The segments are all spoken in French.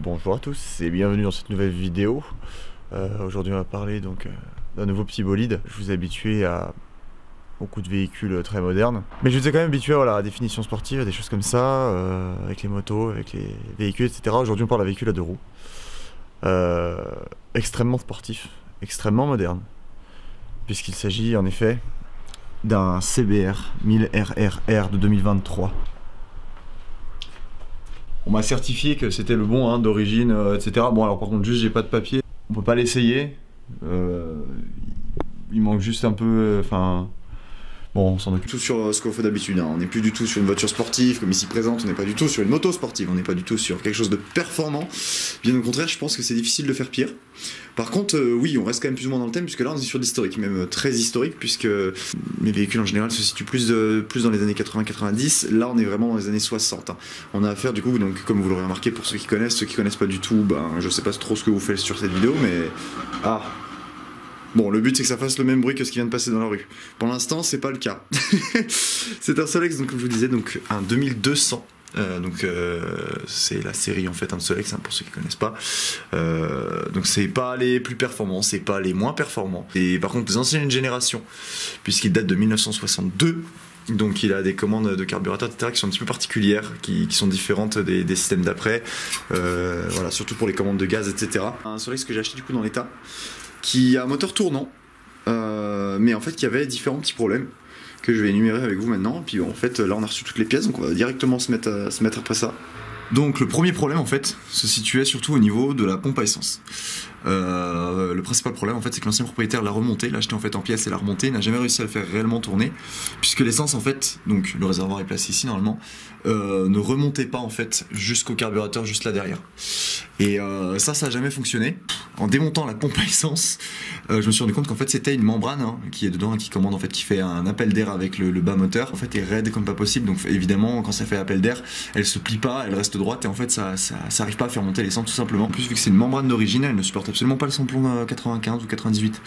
Bonjour à tous et bienvenue dans cette nouvelle vidéo. Aujourd'hui on va parler donc d'un nouveau petit bolide. Je vous ai habitué à beaucoup de véhicules très modernes, mais je vous ai quand même habitué voilà, à la définition sportive, à des choses comme ça, avec les motos, avec les véhicules, etc. Aujourd'hui on parle d'un véhicule à deux roues, extrêmement sportif, extrêmement moderne, puisqu'il s'agit en effet d'un CBR 1000 RRR de 2023. On m'a certifié que c'était le bon hein, d'origine, etc. Bon alors par contre juste j'ai pas de papier, on peut pas l'essayer. Il manque juste un peu, enfin... bon on s'en occupe. Tout sur ce qu'on fait d'habitude, hein. On n'est plus du tout sur une voiture sportive comme ici présente, on n'est pas du tout sur une moto sportive, on n'est pas du tout sur quelque chose de performant. Bien au contraire, je pense que c'est difficile de faire pire. Par contre, oui, on reste quand même plus ou moins dans le thème, puisque là on est sur de l'historique, même très historique, puisque mes véhicules en général se situent plus dans les années 80-90, là on est vraiment dans les années 60. Hein. On a affaire du coup, donc comme vous l'aurez remarqué pour ceux qui connaissent pas du tout, ben je sais pas trop ce que vous faites sur cette vidéo, mais... Ah, bon, le but c'est que ça fasse le même bruit que ce qui vient de passer dans la rue. Pour l'instant, c'est pas le cas. C'est un Solex, donc comme je vous disais, donc un 2200. C'est la série en fait un Solex hein, pour ceux qui connaissent pas. Donc c'est pas les plus performants, c'est pas les moins performants. Et par contre les anciennes générations, puisqu'il date de 1962. Donc il a des commandes de carburateur, etc. qui sont un petit peu particulières, qui sont différentes des systèmes d'après. Voilà, surtout pour les commandes de gaz, etc. Un Solex que j'ai acheté du coup dans l'état, qui a un moteur tournant, mais en fait qui avait différents petits problèmes que je vais énumérer avec vous maintenant. Et puis en fait là on a reçu toutes les pièces, donc on va directement se mettre après ça. Donc le premier problème en fait se situait surtout au niveau de la pompe à essence. Le principal problème en fait c'est que l'ancien propriétaire l'a remonté, l'a acheté en fait en pièces et l'a remonté, n'a jamais réussi à le faire réellement tourner, puisque l'essence en fait, donc le réservoir est placé ici normalement, ne remontait pas en fait jusqu'au carburateur juste là derrière. Et ça n'a jamais fonctionné. En démontant la pompe à essence, je me suis rendu compte qu'en fait c'était une membrane hein, qui est dedans et qui commande en fait, qui fait un appel d'air avec le bas moteur. En fait est raide comme pas possible, donc évidemment quand ça fait appel d'air, elle se plie pas, elle reste droite et en fait ça arrive pas à faire monter l'essence tout simplement. En plus vu que c'est une membrane d'origine, elle ne supporte absolument pas le samplon 95 ou 98.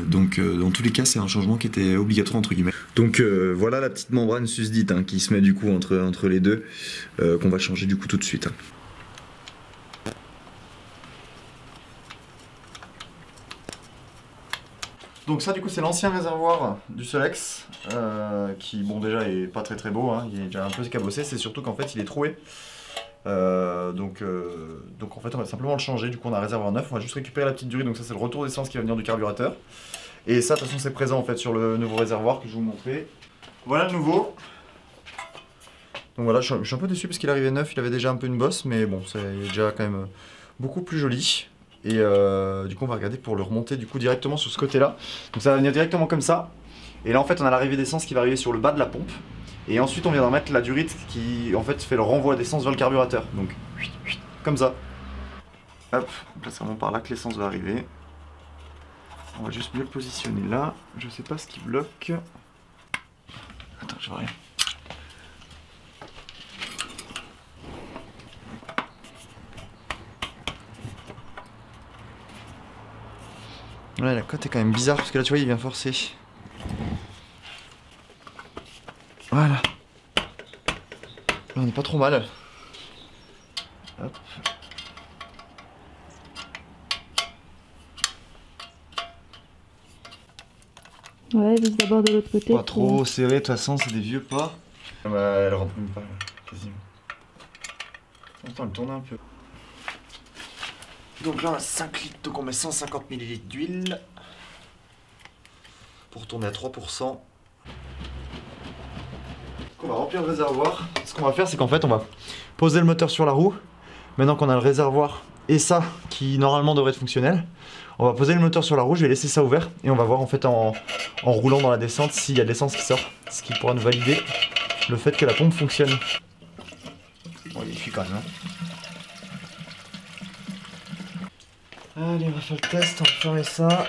Donc dans tous les cas c'est un changement qui était obligatoire entre guillemets. Donc voilà la petite membrane susdite hein, qui se met du coup entre les deux, qu'on va changer du coup tout de suite. Hein. Donc ça du coup c'est l'ancien réservoir du Solex qui bon déjà est pas très beau, hein, il est déjà un peu cabossé, c'est surtout qu'en fait il est troué. Donc en fait on va simplement le changer, du coup on a un réservoir neuf, on va juste récupérer la petite durée, donc ça c'est le retour d'essence qui va venir du carburateur. Et ça de toute façon c'est présent en fait sur le nouveau réservoir que je vais vous montrer. Voilà le nouveau. Donc voilà, je suis un peu déçu parce qu'il arrivait neuf, il avait déjà un peu une bosse, mais bon c'est déjà quand même beaucoup plus joli. Et du coup on va regarder pour le remonter du coup directement sur ce côté là. Donc ça va venir directement comme ça. Et là en fait on a l'arrivée d'essence qui va arriver sur le bas de la pompe. Et ensuite on viendra mettre la durite qui en fait fait le renvoi d'essence vers le carburateur. Donc comme ça. Hop, là c'est vraiment par là que l'essence va arriver. On va juste mieux le positionner là. Je sais pas ce qui bloque. Attends, je vois rien. Ouais, la cote est quand même bizarre parce que là tu vois il vient forcer. Voilà. Là on n'est pas trop mal. Hop. Ouais, vise d'abord de l'autre côté. Pas trop serré, de toute façon c'est des vieux pas. Bah, elle rentre même pas, quasiment. Attends, elle tourne un peu. Donc là on a 5 litres, donc on met 150 ml d'huile pour tourner à 3%. On va remplir le réservoir. Ce qu'on va faire c'est qu'en fait on va poser le moteur sur la roue. Maintenant qu'on a le réservoir et ça qui normalement devrait être fonctionnel, on va poser le moteur sur la roue, je vais laisser ça ouvert et on va voir en fait en roulant dans la descente s'il y a de l'essence qui sort, ce qui pourra nous valider le fait que la pompe fonctionne. Bon il fuit quand même hein. Allez, on va faire le test, on va fermer ça.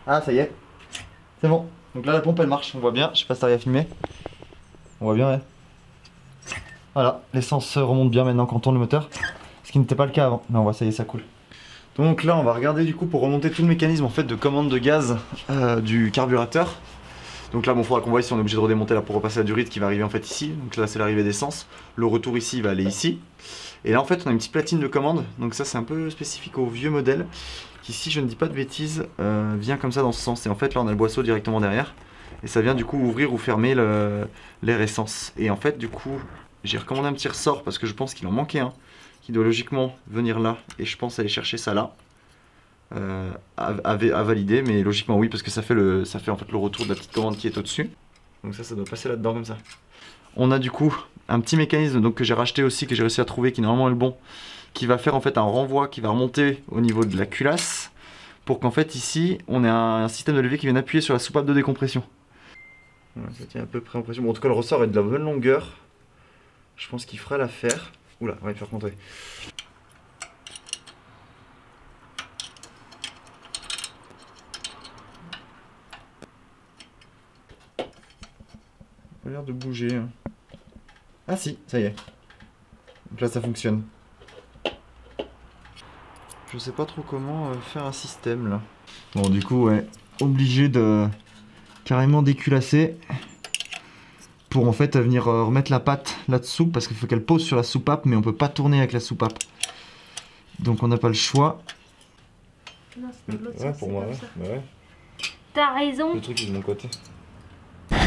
Ah, ça y est. C'est bon. Donc là, la pompe, elle marche, on voit bien. Je sais pas si t'arrives à filmer. On voit bien, ouais. Voilà, l'essence remonte bien maintenant quand on tourne le moteur. Ce qui n'était pas le cas avant. Mais on voit, ça y est, ça coule. Donc là, on va regarder du coup pour remonter tout le mécanisme en fait de commande de gaz du carburateur. Donc là, bon, faudra qu'on voit si on est obligé de redémonter là pour repasser la durite qui va arriver en fait ici. Donc là, c'est l'arrivée d'essence. Le retour ici va aller ici. Et là, en fait, on a une petite platine de commande. Donc ça, c'est un peu spécifique au vieux modèle. Qui, si je ne dis pas de bêtises, vient comme ça dans ce sens. Et en fait, là, on a le boisseau directement derrière. Et ça vient du coup ouvrir ou fermer l'air essence. Et en fait, du coup, j'ai recommandé un petit ressort parce que je pense qu'il en manquait un. Qui doit logiquement venir là. Et je pense aller chercher ça là. À valider, mais logiquement oui, parce que ça fait en fait le retour de la petite commande qui est au-dessus. Donc ça doit passer là-dedans comme ça. On a du coup un petit mécanisme donc, que j'ai racheté aussi, que j'ai réussi à trouver, qui normalement est le bon, qui va faire en fait un renvoi qui va remonter au niveau de la culasse, pour qu'en fait ici, on ait un système de levier qui vient appuyer sur la soupape de décompression. Voilà, ça tient à peu près en pression. Bon, en tout cas, le ressort est de la bonne longueur. Je pense qu'il fera l'affaire. Oula, on va faire rentrer. Il a l'air de bouger. Ah si, ça y est. Donc là ça fonctionne. Je sais pas trop comment faire un système là. Bon du coup ouais, obligé de carrément déculasser pour en fait venir remettre la patte là-dessous parce qu'il faut qu'elle pose sur la soupape mais on peut pas tourner avec la soupape. Donc on n'a pas le choix. Non, c'est pas de l'autre sens, pour c'est moi comme ouais. ça. Bah ouais. T'as raison. Le truc est de mon côté. Ouais.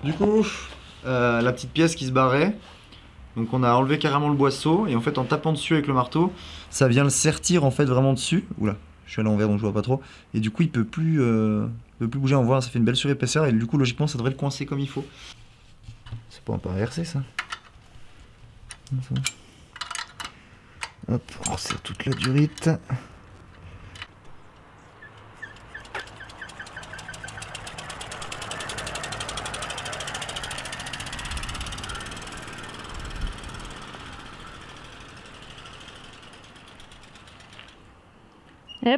Du coup, la petite pièce qui se barrait, donc on a enlevé carrément le boisseau et en fait en tapant dessus avec le marteau, ça vient le sertir en fait vraiment dessus. Oula, je suis à l'envers donc je vois pas trop. Et du coup il peut plus bouger, on voit ça fait une belle surépaisseur et du coup logiquement ça devrait le coincer comme il faut. C'est pas un peu inversé ça. Hop, on resserre toute la durite.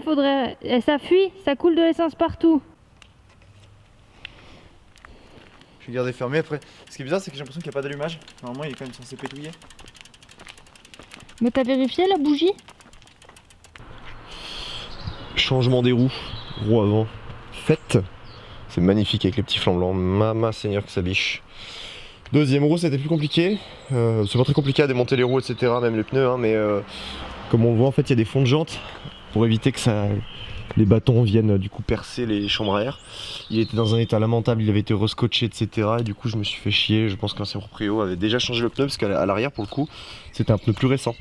Faudrait. Ça fuit, ça coule de l'essence partout. Je vais garder fermé après. Ce qui est bizarre c'est que j'ai l'impression qu'il n'y a pas d'allumage. Normalement il est quand même censé pétouiller. Mais t'as vérifié la bougie? Changement des roues avant. Faites. C'est magnifique avec les petits flancs blancs. Mama seigneur que ça biche. Deuxième roue, c'était plus compliqué. C'est pas très compliqué à démonter les roues, etc. Même les pneus, hein, mais comme on le voit, en fait, il y a des fonds de jantes pour éviter que les bâtons viennent du coup percer les chambres à air. Il était dans un état lamentable, il avait été rescotché, etc. Et du coup, je me suis fait chier. Je pense qu'un l'ancien proprio avait déjà changé le pneu parce qu'à l'arrière, pour le coup, c'était un pneu plus récent.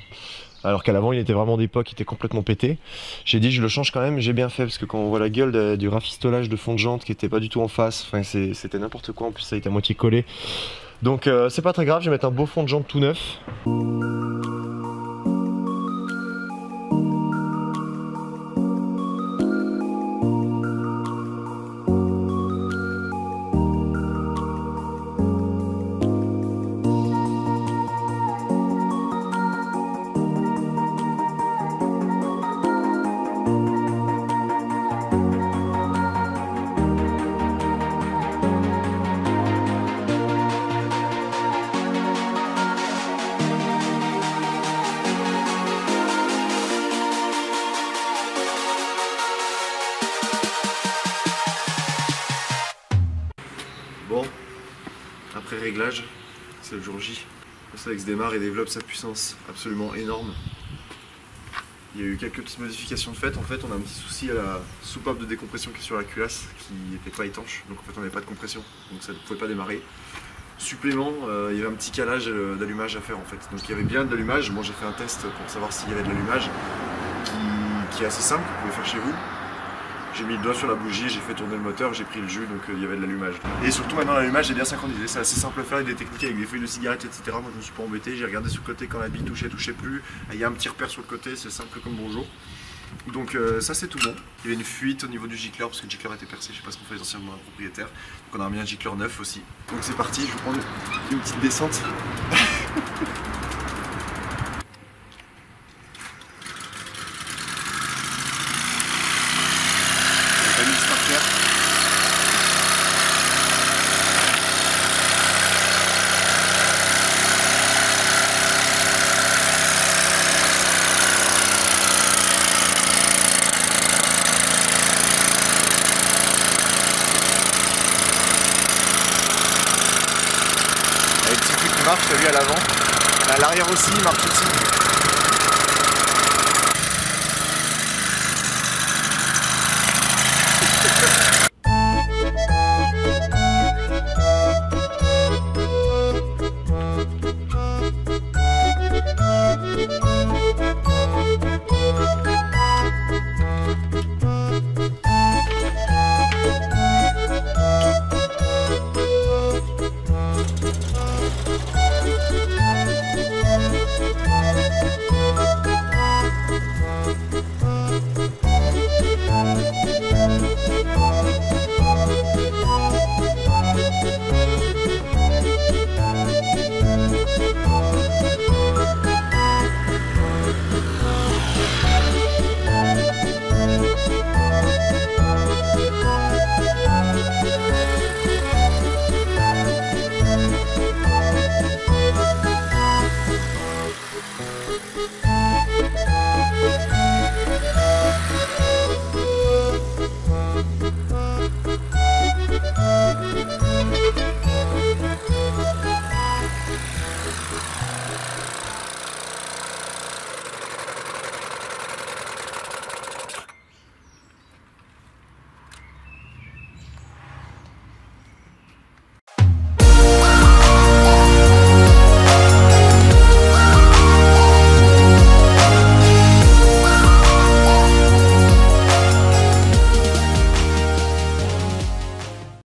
Alors qu'à l'avant il était vraiment d'époque, il était complètement pété. J'ai dit je le change quand même, j'ai bien fait parce que quand on voit la gueule du rafistolage de fond de jante qui était pas du tout en face, enfin c'était n'importe quoi, en plus ça a été à moitié collé. Donc c'est pas très grave, je vais mettre un beau fond de jante tout neuf. Bon, après réglage, c'est le jour J. Alex démarre et développe sa puissance absolument énorme. Il y a eu quelques petites modifications de fait. En fait, on a un petit souci à la soupape de décompression qui est sur la culasse qui n'était pas étanche. Donc en fait, on n'avait pas de compression. Donc ça ne pouvait pas démarrer. Supplément, il y avait un petit calage d'allumage à faire en fait. Donc il y avait bien de l'allumage. Moi j'ai fait un test pour savoir s'il y avait de l'allumage qui est assez simple, que vous pouvez faire chez vous. J'ai mis le doigt sur la bougie, j'ai fait tourner le moteur, j'ai pris le jus, donc il y avait de l'allumage. Et surtout maintenant l'allumage est bien synchronisé, c'est assez simple à faire avec des techniques avec des feuilles de cigarette, etc. Moi je me suis pas embêté, j'ai regardé sur le côté quand la bille touchait plus. Il y a un petit repère sur le côté, c'est simple comme bonjour. Donc ça c'est tout bon. Il y avait une fuite au niveau du gicleur parce que le gicleur était percé, je sais pas ce qu'on fait les anciens propriétaires. Donc on a remis un gicleur neuf aussi. Donc c'est parti, je vais prendre une petite descente. marche, t'as vu à l'avant. À l'arrière aussi, il marche aussi.